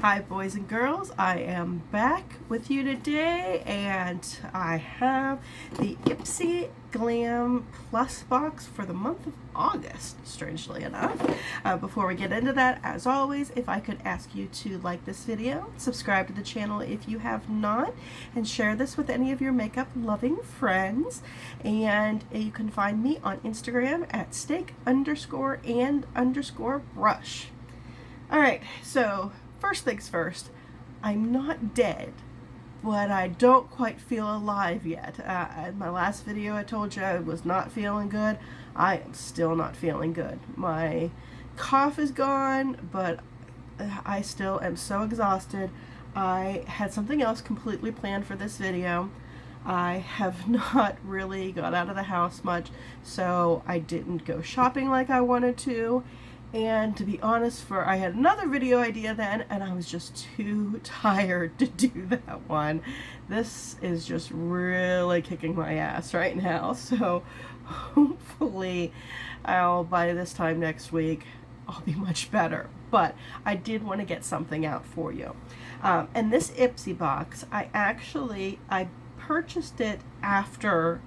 Hi boys and girls, I am back with you today and I have the Ipsy Glam Plus box for the month of August, strangely enough. Before we get into that, as always, if I could ask you to like this video, subscribe to the channel if you have not, and share this with any of your makeup loving friends. And you can find me on Instagram at steak_and_brush. Alright, so first things first, I'm not dead, but I don't quite feel alive yet. In my last video I told you I was not feeling good. I am still not feeling good. My cough is gone, but I still am so exhausted. I had something else completely planned for this video. I have not really got out of the house much, so I didn't go shopping like I wanted to. And to be honest, I had another video idea then, and I was just too tired to do that one. This is just really kicking my ass right now, so hopefully by this time next week, I'll be much better. But I did want to get something out for you. And this Ipsy box, I purchased it after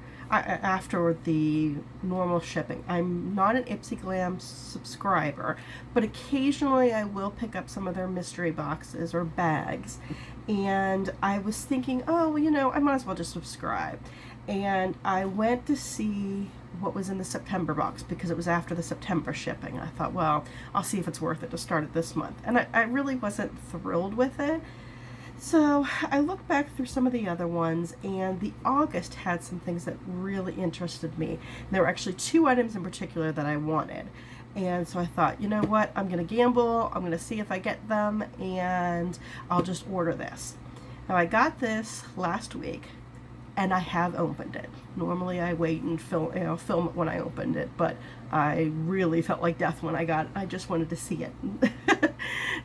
the normal shipping. I'm not an Ipsy Glam subscriber, but occasionally I will pick up some of their mystery boxes or bags. And I was thinking, oh, well, you know, I might as well just subscribe. And I went to see what was in the September box because it was after the September shipping. I thought, well, I'll see if it's worth it to start it this month. And I really wasn't thrilled with it. So I looked back through some of the other ones, and the August had some things that really interested me. There were actually two items in particular that I wanted. And so I thought, you know what, I'm going to gamble, I'm going to see if I get them, and I'll just order this. Now I got this last week, and I have opened it. Normally I wait and film it when I opened it, but I really felt like death when I got it. I just wanted to see it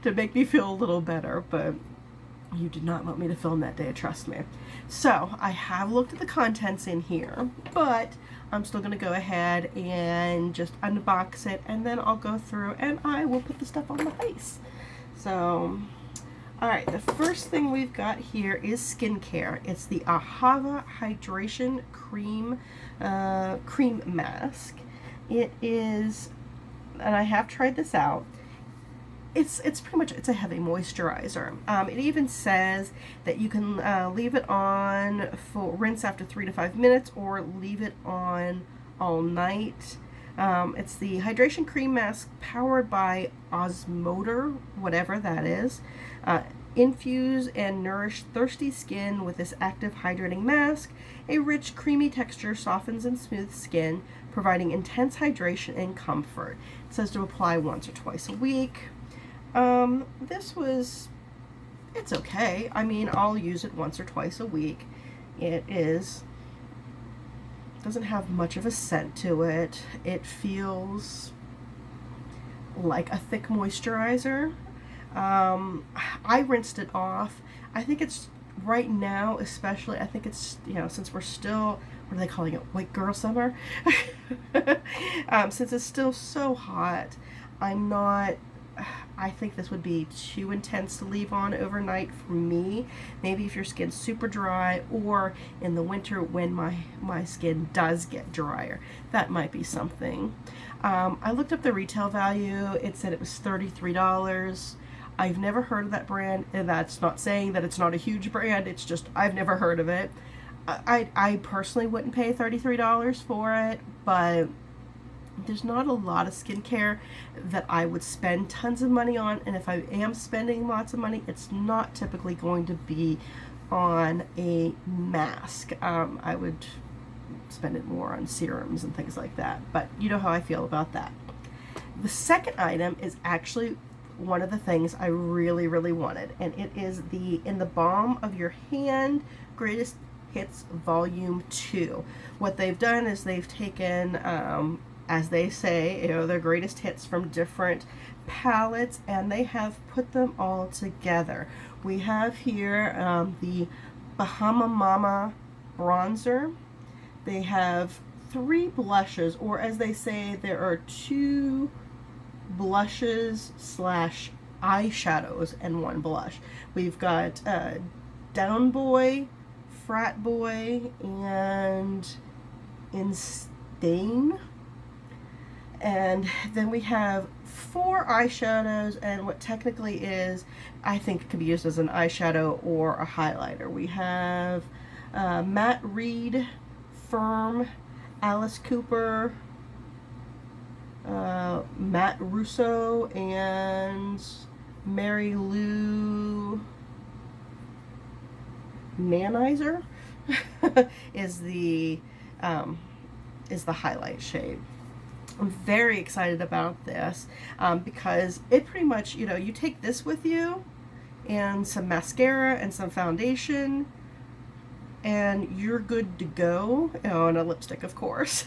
to make me feel a little better, but you did not want me to film that day, trust me. So I have looked at the contents in here, but I'm still going to go ahead and just unbox it, and then I'll go through and I will put the stuff on my face. So, alright, the first thing we've got here is skincare. It's the Bahama Hydration Cream Mask. It is, and I have tried this out. It's pretty much, it's a heavy moisturizer. It even says that you can leave it on for rinse after 3 to 5 minutes or leave it on all night. It's the hydration cream mask powered by Osmoter, whatever that is. Infuse and nourish thirsty skin with this active hydrating mask. A rich creamy texture softens and smooths skin, providing intense hydration and comfort. It says to apply once or twice a week. It's okay. I mean, I'll use it once or twice a week. Doesn't have much of a scent to it. It feels like a thick moisturizer. I rinsed it off. I think it's, right now especially, I think it's, you know, since we're still, what are they calling it, white girl summer? Since it's still so hot, I think this would be too intense to leave on overnight for me. Maybe if your skin's super dry, or in the winter when my skin does get drier. That might be something. I looked up the retail value. It said it was $33. I've never heard of that brand, and that's not saying that it's not a huge brand. It's just I've never heard of it. I personally wouldn't pay $33 for it, but there's not a lot of skincare that I would spend tons of money on, and if I am spending lots of money, it's not typically going to be on a mask. I would spend it more on serums and things like that, but you know how I feel about that. The second item is actually one of the things I really, really wanted, and it is the In the Balm of Your Hand Greatest Hits Volume 2. What they've done is they've taken as they say, you know, their greatest hits from different palettes, and they have put them all together. We have here the Bahama Mama bronzer. They have 3 blushes, or as they say, there are 2 blushes slash eyeshadows and one blush. We've got Down Boy, Frat Boy, and Insane. And then we have 4 eyeshadows and what technically is, I think it could be used as an eyeshadow or a highlighter. We have Matt Reed, Firm, Alice Cooper, Matt Russo, and Mary Lou Manizer is the highlight shade. I'm very excited about this because it pretty much, you know, you take this with you and some mascara and some foundation and you're good to go. Oh, and a lipstick, of course.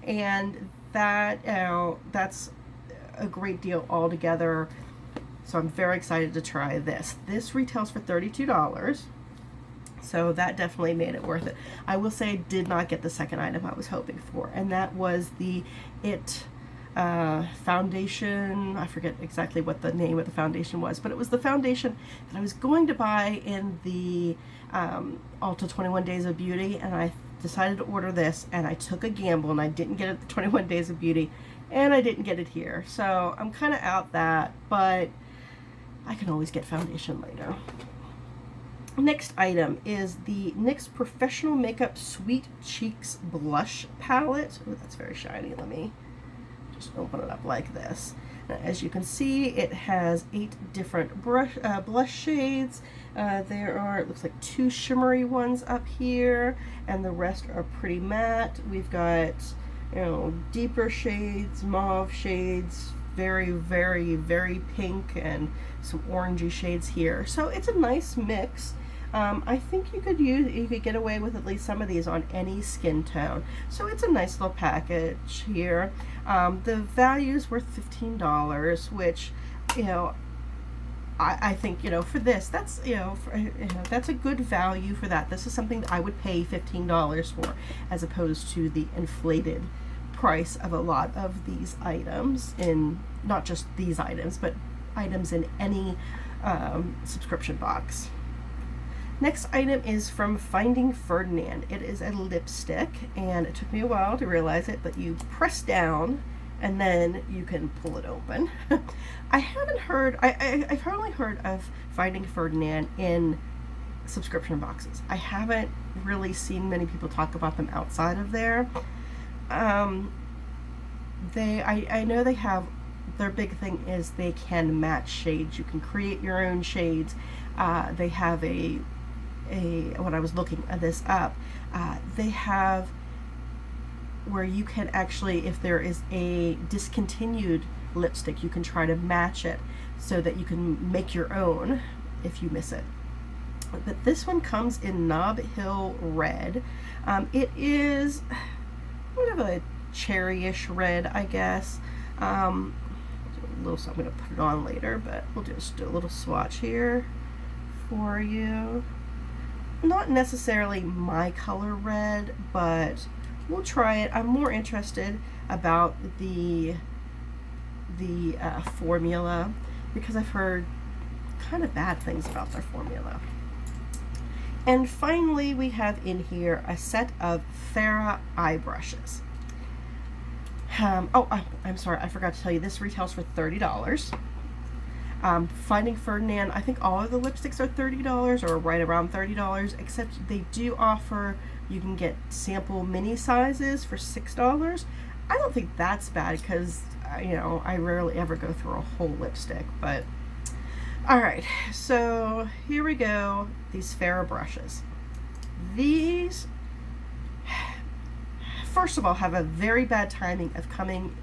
And that, that's a great deal altogether. So I'm very excited to try this. This retails for $32. So that definitely made it worth it. I will say I did not get the second item I was hoping for, and that was the foundation. I forget exactly what the name of the foundation was, but it was the foundation that I was going to buy in the Ulta 21 Days of Beauty, and I decided to order this, and I took a gamble, and I didn't get it at the 21 Days of Beauty, and I didn't get it here. So I'm kind of out that, but I can always get foundation later. Next item is the NYX Professional Makeup Sweet Cheeks Blush Palette. Ooh, that's very shiny. Let me just open it up like this. Now, as you can see, it has 8 different blush shades. There are, it looks like 2 shimmery ones up here, and the rest are pretty matte. We've got, you know, deeper shades, mauve shades, very, very, very pink, and some orangey shades here. So it's a nice mix. I think you could get away with at least some of these on any skin tone. So it's a nice little package here. The values were $15, which, you know, I think, you know, for this, that's, you know, that's a good value for that. This is something that I would pay $15 for, as opposed to the inflated price of a lot of these items, in not just these items, but items in any subscription box. Next item is from Finding Ferdinand. It is a lipstick, and it took me a while to realize it, but you press down and then you can pull it open. I haven't heard, I've only heard of Finding Ferdinand in subscription boxes. I haven't really seen many people talk about them outside of there. I know they have, their big thing is they can match shades. You can create your own shades. They have when I was looking this up, they have where you can actually, if there is a discontinued lipstick, you can try to match it so that you can make your own if you miss it. But this one comes in Nob Hill Red. It is kind of a cherryish red, I guess. So I'm going to put it on later, but we'll just do a little swatch here for you. Not necessarily my color red, but we'll try it. I'm more interested about the formula, because I've heard kind of bad things about their formula. And finally, we have in here a set of Farrah eye brushes. I'm sorry, I forgot to tell you, this retails for $30. Finding Ferdinand, I think all of the lipsticks are $30 or right around $30, except they do offer, you can get sample mini sizes for $6. I don't think that's bad because, you know, I rarely ever go through a whole lipstick, but alright, so here we go, these Farrah brushes. These, first of all, have a very bad timing of coming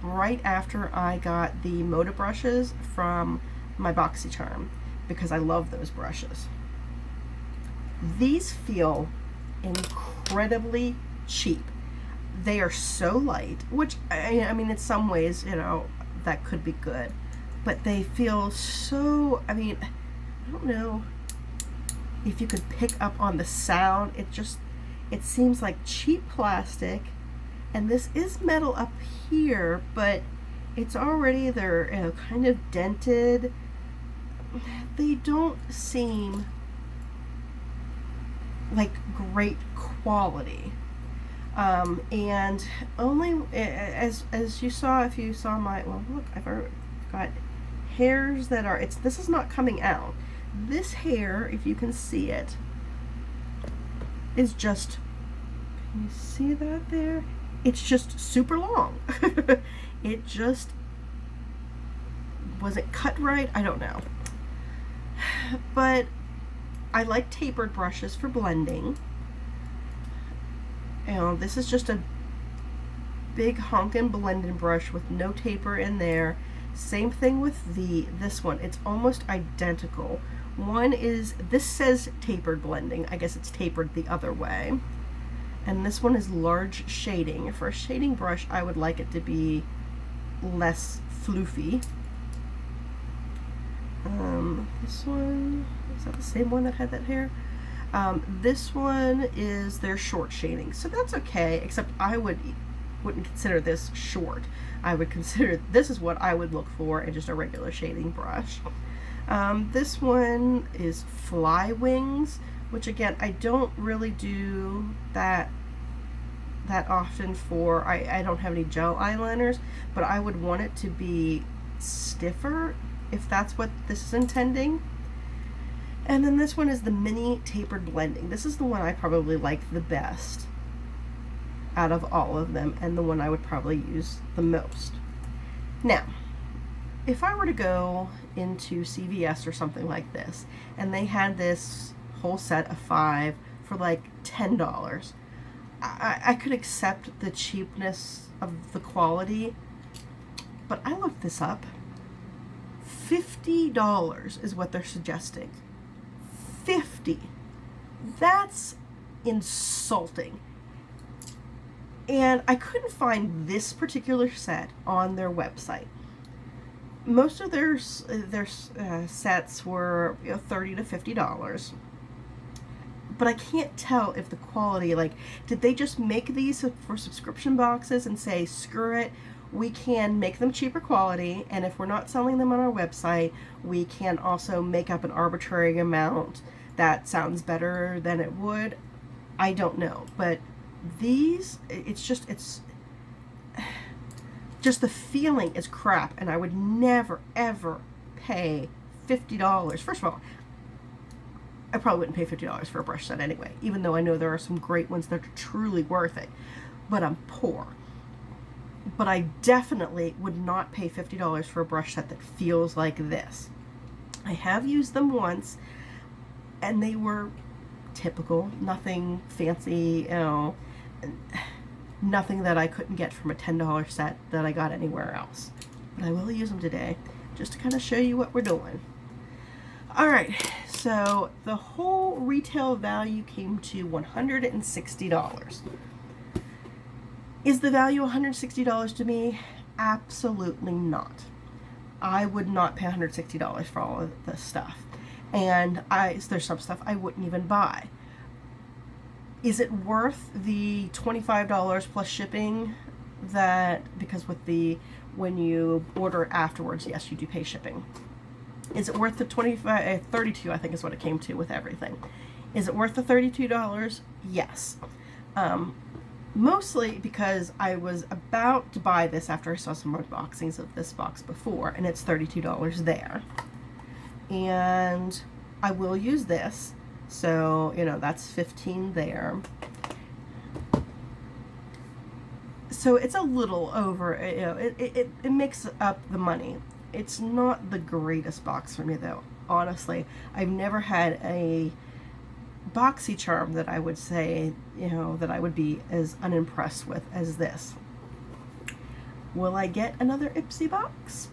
right after I got the Moda brushes from my Boxycharm, because I love those brushes. These feel incredibly cheap. They are so light, which, I mean, in some ways, you know, that could be good, but they feel so, I mean, I don't know if you could pick up on the sound. It seems like cheap plastic, and this is metal up here, but It's already, they're kind of dented. They don't seem like great quality. And only as you saw, if you saw my, well, look, I've got hairs that are, this is not coming out. This hair, if you can see it, is just, can you see that there? It's just super long. It just, was it cut right? I don't know. But I like tapered brushes for blending. And this is just a big honkin' blending brush with no taper in there. Same thing with this one. It's almost identical. One is, this says tapered blending. I guess it's tapered the other way. And this one is large shading. For a shading brush, I would like it to be less floofy. This one, is that the same one that had that hair? This one is their short shading, so that's okay, except I wouldn't consider this short. I would consider, this is what I would look for in just a regular shading brush. This one is Fly Wings, which again, I don't really do that often for, I don't have any gel eyeliners, but I would want it to be stiffer if that's what this is intending. And then this one is the Mini Tapered Blending. This is the one I probably like the best out of all of them, and the one I would probably use the most. Now, if I were to go into CVS or something like this, and they had this whole set of 5 for like $10, I could accept the cheapness of the quality, but I looked this up. $50 is what they're suggesting. 50. That's insulting. And I couldn't find this particular set on their website. Most of their sets were, you know, $30 to $50. But I can't tell if the quality, like, did they just make these for subscription boxes and say, screw it, we can make them cheaper quality, and if we're not selling them on our website, we can also make up an arbitrary amount that sounds better than it would? I don't know, but these, it's just the feeling is crap, and I would never ever pay $50. First of all, I probably wouldn't pay $50 for a brush set anyway, even though I know there are some great ones that are truly worth it, but I'm poor. But I definitely would not pay $50 for a brush set that feels like this. I have used them once, and they were typical, nothing fancy, you know, nothing that I couldn't get from a $10 set that I got anywhere else. But I will use them today, just to kind of show you what we're doing. Alright, so the whole retail value came to $160. Is the value $160 to me? Absolutely not. I would not pay $160 for all of this stuff. And there's some stuff I wouldn't even buy. Is it worth the $25 plus shipping? Because when you order afterwards, yes, you do pay shipping. Is it worth the $32, I think is what it came to with everything. Is it worth the $32? Yes. Mostly because I was about to buy this after I saw some unboxings of this box before, and it's $32 there. And I will use this, so, you know, that's $15 there. So it's a little over, you know, it makes up the money. It's not the greatest box for me, though. Honestly, I've never had a Boxycharm that I would say, you know, that I would be as unimpressed with as this. Will I get another Ipsy box?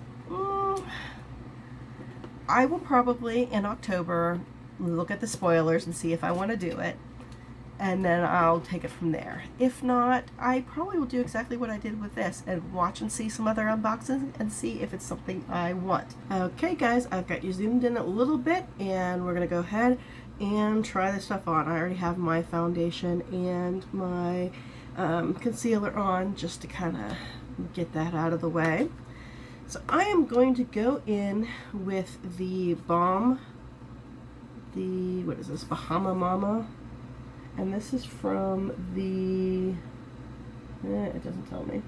I will probably, in October, look at the spoilers and see if I want to do it, and then I'll take it from there. If not, I probably will do exactly what I did with this and watch and see some other unboxings and see if it's something I want. Okay guys, I've got you zoomed in a little bit, and we're going to go ahead and try this stuff on. I already have my foundation and my concealer on, just to kind of get that out of the way. So I am going to go in with the Balm, what is this, Bahama Mama, and this is from the, it doesn't tell me.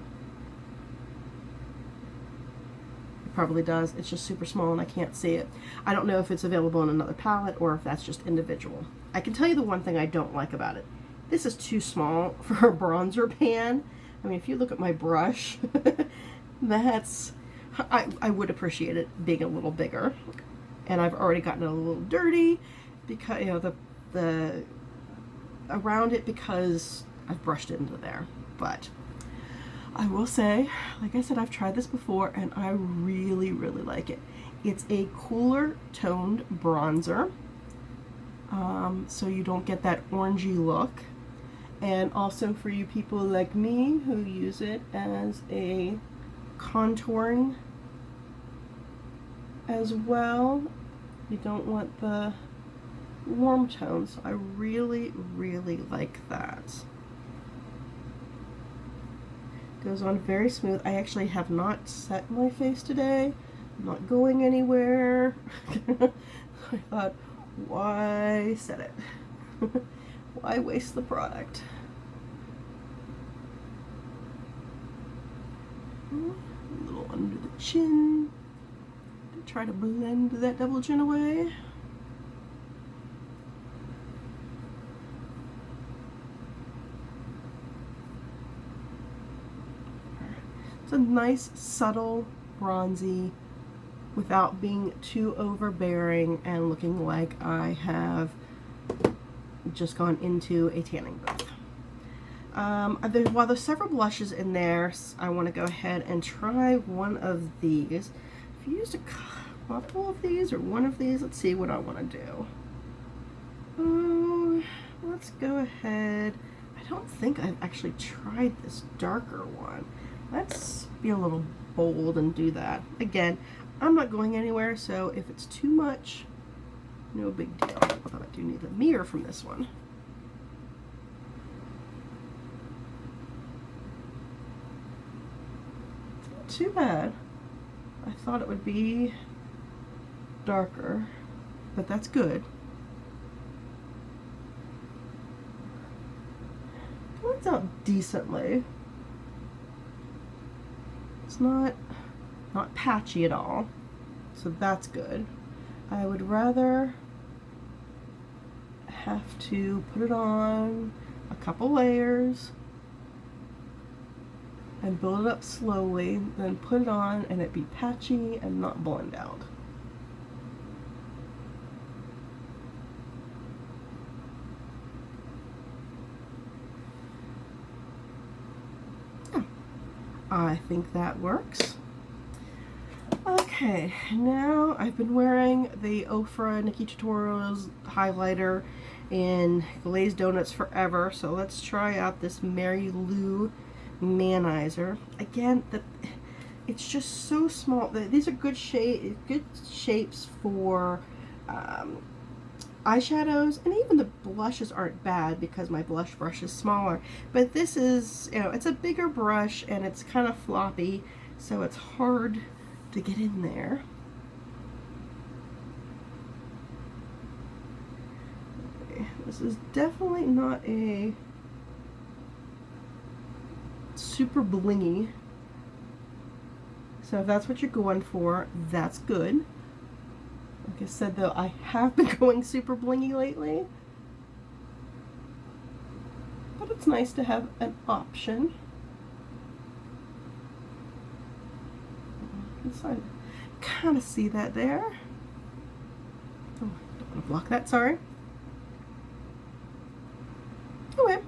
It probably does, it's just super small and I can't see it. I don't know if it's available in another palette or if that's just individual. I can tell you the one thing I don't like about it. This is too small for a bronzer pan. I mean, if you look at my brush, that's, I would appreciate it being a little bigger. And I've already gotten it a little dirty because, you know, the around it because I've brushed it into there. But I will say, like I said, I've tried this before and I really, really like it. It's a cooler toned bronzer, so you don't get that orangey look. And also for you people like me who use it as a contouring as well, you don't want the warm tones. I really, really like that. Goes on very smooth. I actually have not set my face today. I'm not going anywhere. I thought, why set it? Why waste the product? A little under the chin. Try to blend that double chin away. It's a nice, subtle, bronzy, without being too overbearing and looking like I have just gone into a tanning booth. While there's several blushes in there, I want to go ahead and try one of these. If you used a couple of these or one of these, let's see what I want to do. Let's go ahead. I don't think I've actually tried this darker one. Let's be a little bold and do that. Again, I'm not going anywhere, so if it's too much, no big deal. Although I do need the mirror from this one. Not too bad. I thought it would be darker, but that's good. Blends out decently. It's not patchy at all, so that's good. I would rather have to put it on a couple layers and build it up slowly, then put it on and it be patchy and not blend out. I think that works. Okay, now I've been wearing the Ofra Nikki Tutorials highlighter in Glazed Donuts forever, so let's try out this Mary Lou Manizer. Again, it's just so small. These are good shapes for eyeshadows, and even the blushes aren't bad because my blush brush is smaller. But this is, you know, it's a bigger brush and it's kind of floppy, so it's hard to get in there. Okay, this is definitely not a super blingy, so if that's what you're going for, that's good. Like I said though, I have been going super blingy lately, but it's nice to have an option. So I kind of see that there. Oh, don't want to block that, sorry. Anyway,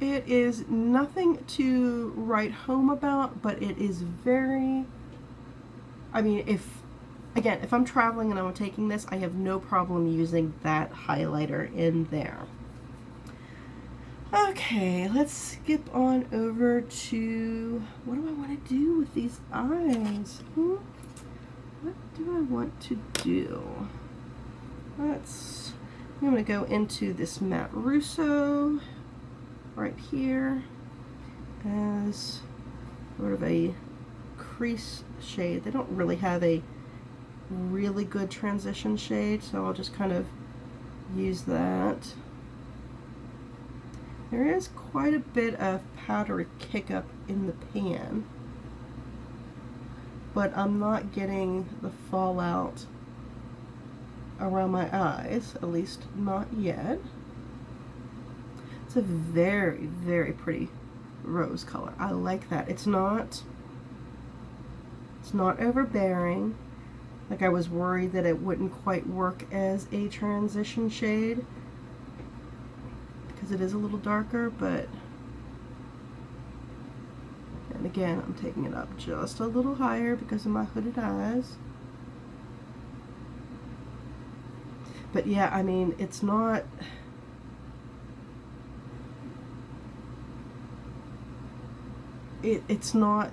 it is nothing to write home about, but it is very, I mean, if I'm traveling and I'm taking this, I have no problem using that highlighter in there. Okay, let's skip on over to, what do I want to do with these eyes? What do I want to do? I'm going to go into this Matte Russo right here as sort of a crease shade. They don't really have a really good transition shade, so I'll just kind of use that. There is quite a bit of powdery kick up in the pan, but I'm not getting the fallout around my eyes, at least not yet. It's a very, very pretty rose color. I like that. It's not overbearing. Like, I was worried that it wouldn't quite work as a transition shade because it is a little darker, but, and again, I'm taking it up just a little higher because of my hooded eyes. But yeah, I mean, it's not, it's not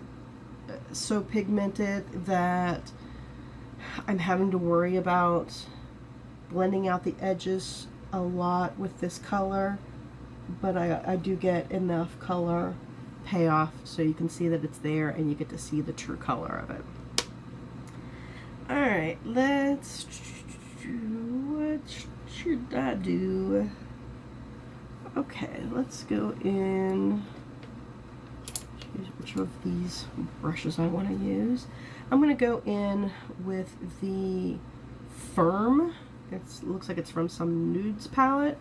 so pigmented that I'm having to worry about blending out the edges a lot with this color, but I do get enough color payoff so you can see that it's there and you get to see the true color of it. Alright, let's, what should I do? Okay, let's go in, choose which of these brushes I want to use. I'm going to go in with the Firm. It looks like it's from some nudes palette.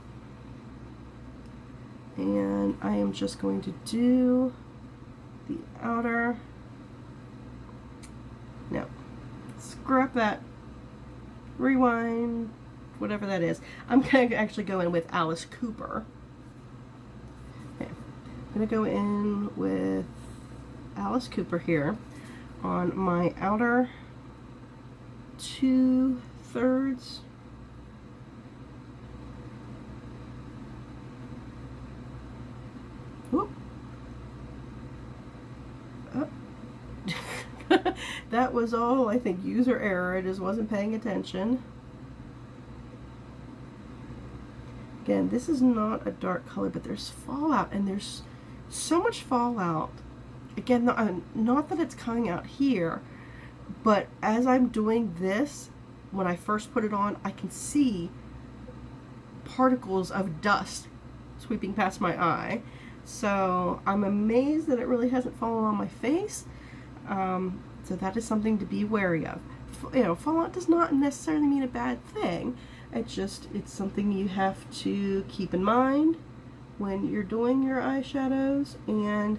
And I am just going to do the outer. No, scrap that. Rewind, whatever that is. I'm going to actually go in with Alice Cooper. Okay. I'm going to go in with Alice Cooper here on my outer 2/3. Whoop. Oh. That was all, I think, user error. I just wasn't paying attention. Again, this is not a dark color, but there's fallout, and there's so much fallout. Again, not that it's coming out here, but as I'm doing this, when I first put it on, I can see particles of dust sweeping past my eye. So I'm amazed that it really hasn't fallen on my face. So that is something to be wary of. You know, fallout does not necessarily mean a bad thing. It's something you have to keep in mind when you're doing your eyeshadows, and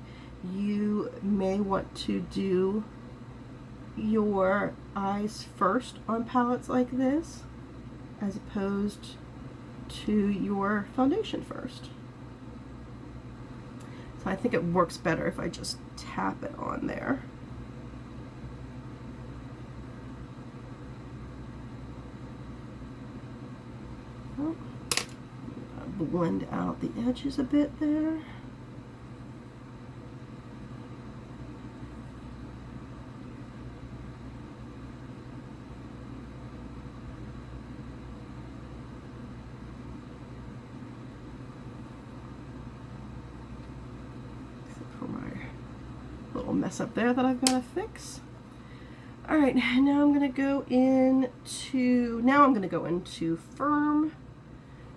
you may want to do your eyes first on palettes like this as opposed to your foundation first. So I think it works better if I just tap it on there. Oh, blend out the edges a bit there. Mess up there that I've got to fix. Alright, now I'm going to go into Firm,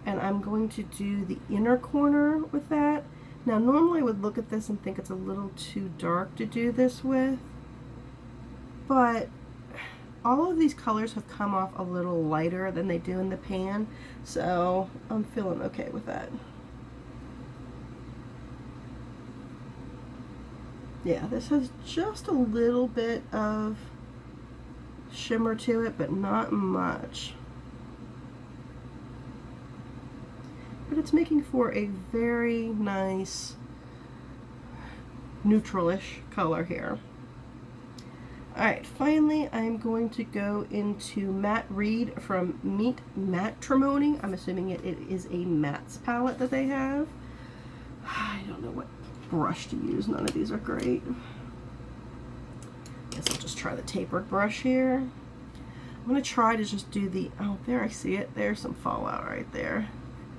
and I'm going to do the inner corner with that. Now normally I would look at this and think it's a little too dark to do this with, but all of these colors have come off a little lighter than they do in the pan, so I'm feeling okay with that. Yeah, this has just a little bit of shimmer to it, but not much. But it's making for a very nice neutral-ish color here. Alright, finally I'm going to go into Matte Reed from Meet Matrimony. I'm assuming it is a mattes palette that they have. I don't know what brush to use. None of these are great. Guess I'll just try the tapered brush here. I'm going to try to just do the, oh, there, I see it. There's some fallout right there.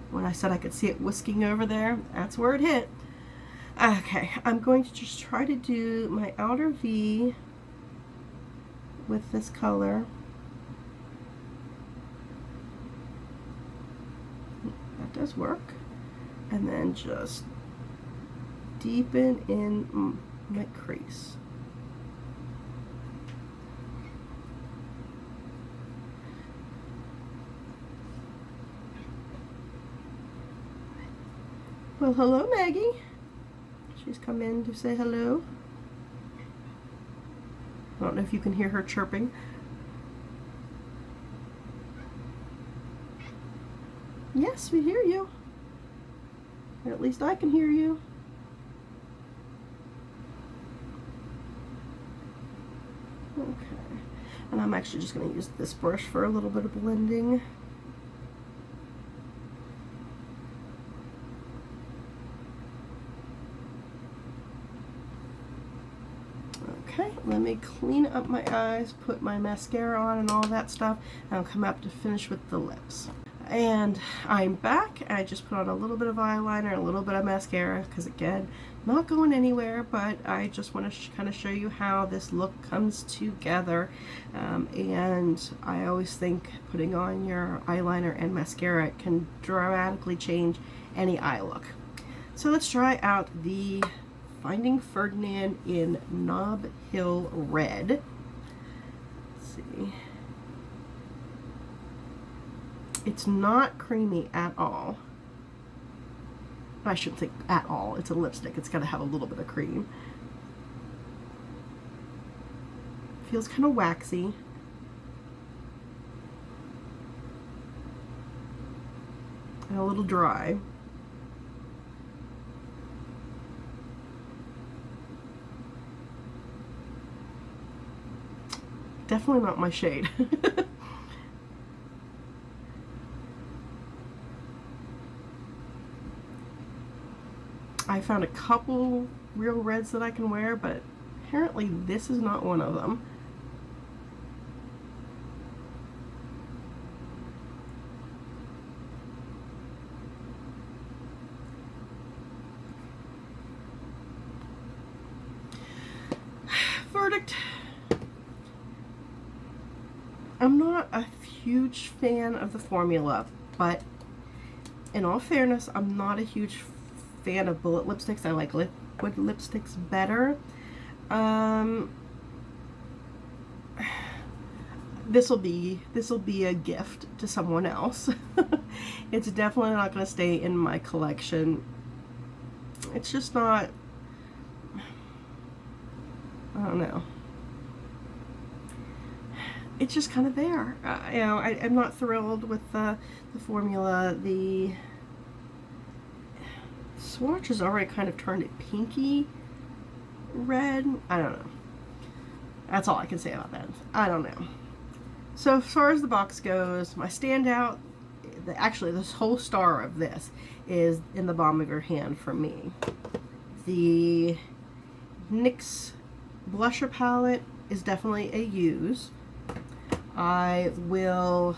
When I said I could see it whisking over there, that's where it hit. Okay, I'm going to just try to do my outer V with this color. That does work. And then just deepen in my crease. Well, hello, Maggie. She's come in to say hello. I don't know if you can hear her chirping. Yes, we hear you. Or at least I can hear you. Okay. And I'm actually just going to use this brush for a little bit of blending. Okay, let me clean up my eyes, put my mascara on and all that stuff, and I'll come up to finish with the lips. And I'm back. I just put on a little bit of eyeliner, a little bit of mascara, because again, not going anywhere, but I just want to kind of show you how this look comes together. And I always think putting on your eyeliner and mascara can dramatically change any eye look. So let's try out the Finding Ferdinand in Nob Hill Red. Let's see. It's not creamy at all. I shouldn't say at all. It's a lipstick. It's got to have a little bit of cream. Feels kind of waxy. And a little dry. Definitely not my shade. I found a couple real reds that I can wear, but apparently this is not one of them. Verdict. I'm not a huge fan of the formula, but in all fairness, I'm not a huge fan of bullet lipsticks. I like liquid lipsticks better. This will be a gift to someone else. It's definitely not going to stay in my collection. It's just not, I don't know. It's just kind of there. You know, I'm not thrilled with the formula. The swatch has already kind of turned it pinky red. I don't know. That's all I can say about that. I don't know. So as far as the box goes, my standout, actually this whole star of this, is in the palm of your hand for me. The NYX blusher palette is definitely a use. I will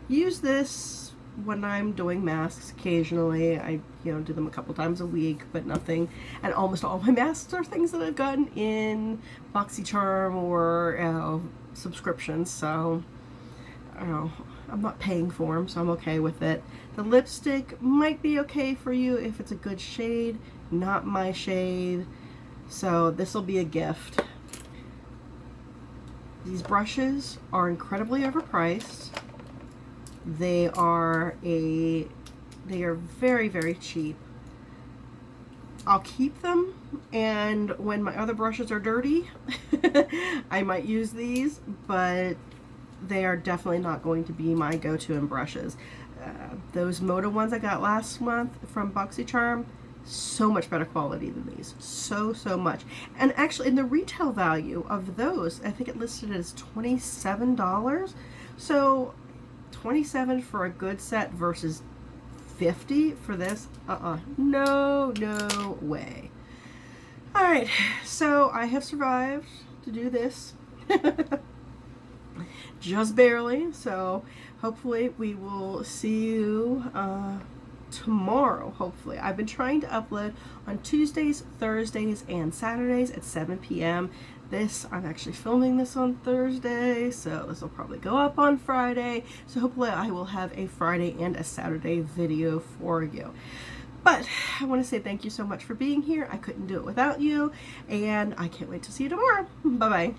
use this when I'm doing masks occasionally. I do them a couple times a week, but nothing. And almost all my masks are things that I've gotten in Boxycharm or subscriptions, so I'm not paying for them, so I'm okay with it. The lipstick might be okay for you if it's a good shade, not my shade, so this will be a gift. These brushes are incredibly overpriced. They are very, very cheap. I'll keep them, and when my other brushes are dirty, I might use these, but they are definitely not going to be my go-to in brushes. Those Moda ones I got last month from Boxycharm, so much better quality than these. So much. And actually, in the retail value of those, I think it listed as $27. So $27 for a good set versus $50 for this? No way. Alright, so I have survived to do this. Just barely. So hopefully we will see you tomorrow, hopefully. I've been trying to upload on Tuesdays, Thursdays, and Saturdays at 7 p.m. I'm actually filming this on Thursday, so this will probably go up on Friday. So hopefully I will have a Friday and a Saturday video for you. But I want to say thank you so much for being here. I couldn't do it without you, and I can't wait to see you tomorrow. Bye-bye.